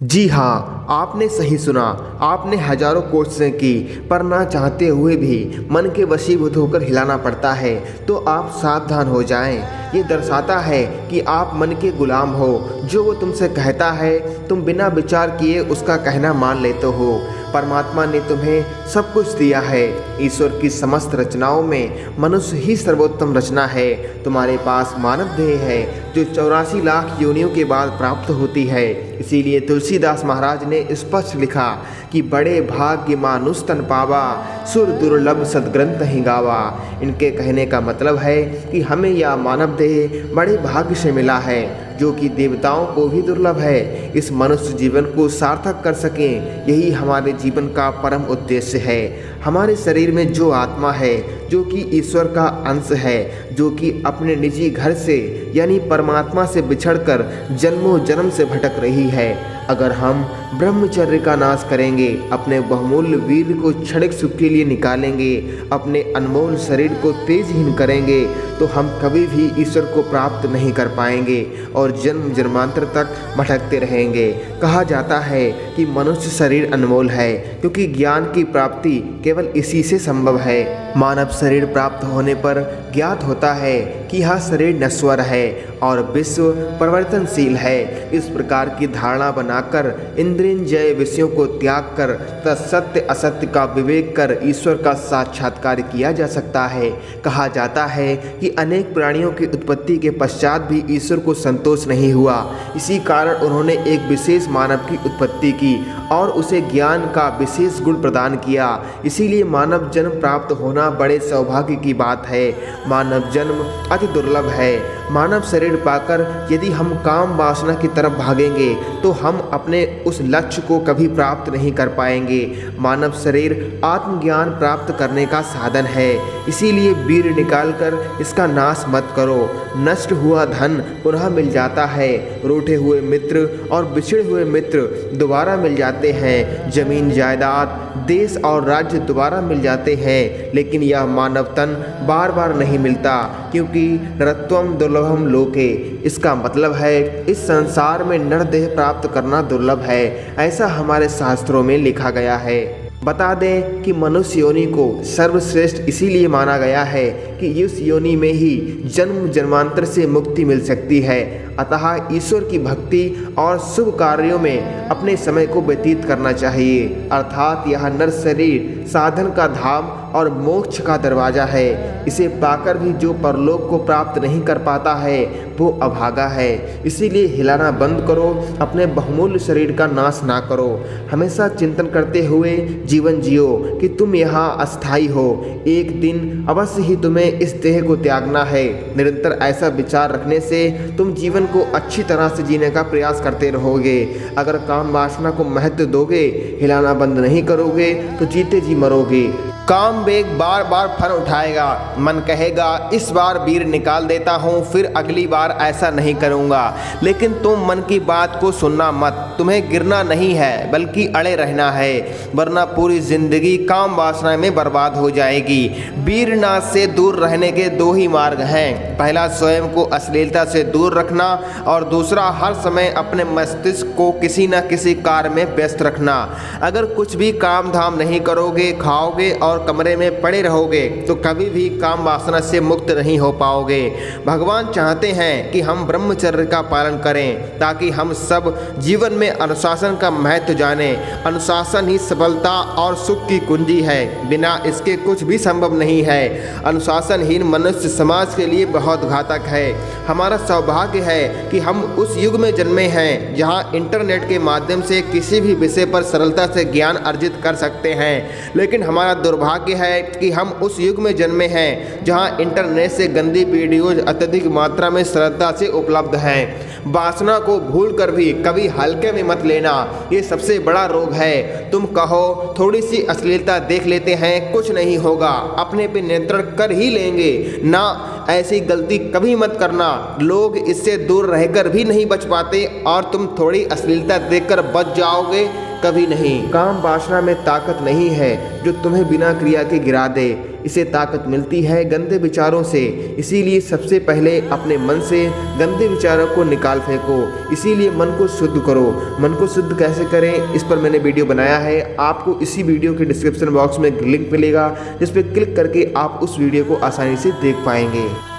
जी हाँ, आपने सही सुना। आपने हजारों कोशिशें की, पर ना चाहते हुए भी मन के वशीभूत होकर हिलाना पड़ता है। तो आप सावधान हो जाएं। ये दर्शाता है कि आप मन के गुलाम हो। जो वो तुमसे कहता है, तुम बिना विचार किए उसका कहना मान लेते हो। परमात्मा ने तुम्हें सब कुछ दिया है। ईश्वर की समस्त रचनाओं में मनुष्य ही सर्वोत्तम रचना है। तुम्हारे पास मानव देह है, जो 84 लाख योनियों के बाद प्राप्त होती है। इसीलिए तुलसीदास महाराज ने स्पष्ट लिखा कि बड़े भाग्य मानुष तन पावा, सुर दुर्लभ सदग्रंथ ही गावा। इनके कहने का मतलब है कि हमें यह मानव देह बड़े भाग्य से मिला है, जो कि देवताओं को भी दुर्लभ है। इस मनुष्य जीवन को सार्थक कर सकें, यही हमारे जीवन का परम उद्देश्य है। हमारे शरीर में जो आत्मा है, जो कि ईश्वर का अंश है, जो कि अपने निजी घर से यानी परमात्मा से बिछड़कर जन्मों जन्म से भटक रही है, अगर हम ब्रह्मचर्य का नाश करेंगे, अपने बहुमूल्य वीर को क्षणिक सुख के लिए निकालेंगे, अपने अनमोल शरीर को तेजहीन करेंगे, तो हम कभी भी ईश्वर को प्राप्त नहीं कर पाएंगे और जन्म जन्मांतर तक भटकते रहेंगे। कहा जाता है कि मनुष्य शरीर अनमोल है, क्योंकि ज्ञान की प्राप्ति केवल इसी से संभव है। मानव शरीर प्राप्त होने पर ज्ञात होता है कि यह शरीर नश्वर है और विश्व परिवर्तनशील है। इस प्रकार की धारणा बनाकर इंद्रियजय विषयों को त्याग कर सत्य असत्य का विवेक कर ईश्वर का साक्षात्कार किया जा सकता है। कहा जाता है कि अनेक प्राणियों की उत्पत्ति के पश्चात भी ईश्वर को संतोष नहीं हुआ। इसी कारण उन्होंने एक विशेष मानव की उत्पत्ति की और उसे ज्ञान का विशेष गुण प्रदान किया। इसीलिए मानव जन्म प्राप्त होना बड़े सौभाग्य की बात है। मानव जन्म अति दुर्लभ है। मानव शरीर पाकर यदि हम काम वासना की तरफ भागेंगे, तो हम अपने उस लक्ष्य को कभी प्राप्त नहीं कर पाएंगे। मानव शरीर आत्मज्ञान प्राप्त करने का साधन है। इसीलिए वीर निकालकर इसका नाश मत करो। नष्ट हुआ धन पुनः मिल जाता है। रूठे हुए मित्र और बिछड़े हुए मित्र दोबारा मिल जाते हैं। जमीन जायदाद, देश और राज्य दोबारा मिल जाते हैं, लेकिन यह मानव तन बार बार नहीं मिलता, क्योंकि रत्वम दुर्लभम लोके। इसका मतलब है इस संसार में नरदेह प्राप्त करना दुर्लभ है। ऐसा हमारे शास्त्रों में लिखा गया है। बता दें कि मनुष्य योनि को सर्वश्रेष्ठ इसीलिए माना गया है कि इस योनि में ही जन्म जन्मांतर से मुक्ति मिल सकती है। अतः ईश्वर की भक्ति और शुभ कार्यों में अपने समय को व्यतीत करना चाहिए। अर्थात यह नर शरीर साधन का धाम और मोक्ष का दरवाजा है। इसे पाकर भी जो परलोक को प्राप्त नहीं कर पाता है, वो अभागा है। इसीलिए हिलाना बंद करो, अपने बहुमूल्य शरीर का नाश ना करो। हमेशा चिंतन करते हुए जीवन जियो कि तुम यहाँ अस्थायी हो। एक दिन अवश्य ही तुम्हें इस देह को त्यागना है। निरंतर ऐसा विचार रखने से तुम जीवन को अच्छी तरह से जीने का प्रयास करते रहोगे। अगर काम वासना को महत्व दोगे, हिलाना बंद नहीं करोगे, तो जीते जी मरोगे। काम वेग बार बार फन उठाएगा। मन कहेगा इस बार वीर निकाल देता हूँ, फिर अगली बार ऐसा नहीं करूँगा। लेकिन तुम मन की बात को सुनना मत। तुम्हें गिरना नहीं है, बल्कि अड़े रहना है, वरना पूरी जिंदगी काम वासना में बर्बाद हो जाएगी। वीरनाश से दूर रहने के दो ही मार्ग हैं। पहला, स्वयं को अश्लीलता से दूर रखना, और दूसरा, हर समय अपने मस्तिष्क को किसी न किसी कार्य में व्यस्त रखना। अगर कुछ भी काम धाम नहीं करोगे, खाओगे और कमरे में पड़े रहोगे, तो कभी भी काम वासना से मुक्त नहीं हो पाओगे। भगवान चाहते हैं कि हम ब्रह्मचर्य का पालन करें, ताकि हम सब जीवन में अनुशासन का महत्व जानें। अनुशासन ही सफलता और सुख की कुंजी है। बिना इसके कुछ भी संभव नहीं है। अनुशासनहीन मनुष्य समाज के लिए बहुत घातक है। हमारा सौभाग्य है कि हम उस युग में जन्मे हैं जहां इंटरनेट के माध्यम से किसी भी विषय पर सरलता से ज्ञान अर्जित कर सकते हैं। लेकिन हमारा दुर्भाग्य है कि हम उस युग में जन्मे हैं जहां इंटरनेट से गंदी वीडियोज अत्यधिक मात्रा में सरलता से उपलब्ध हैं। वासना को भूलकर भी कभी हल्के में मत लेना, ये सबसे बड़ा रोग है। तुम कहो थोड़ी सी अश्लीलता देख लेते हैं, कुछ नहीं होगा, अपने पे नियंत्रण कर ही लेंगे ना। ऐसी गलती कभी मत करना। लोग इससे दूर रहकर भी नहीं बच पाते, और तुम थोड़ी अश्लीलता देखकर बच जाओगे, कभी नहीं। काम वासना में ताकत नहीं है जो तुम्हें बिना क्रिया के गिरा दे, इसे ताकत मिलती है गंदे विचारों से। इसीलिए सबसे पहले अपने मन से गंदे विचारों को निकाल फेंको। इसीलिए मन को शुद्ध करो। मन को शुद्ध कैसे करें, इस पर मैंने वीडियो बनाया है। आपको इसी वीडियो के डिस्क्रिप्शन बॉक्स में लिंक मिलेगा, जिस पर क्लिक करके आप उस वीडियो को आसानी से देख पाएंगे।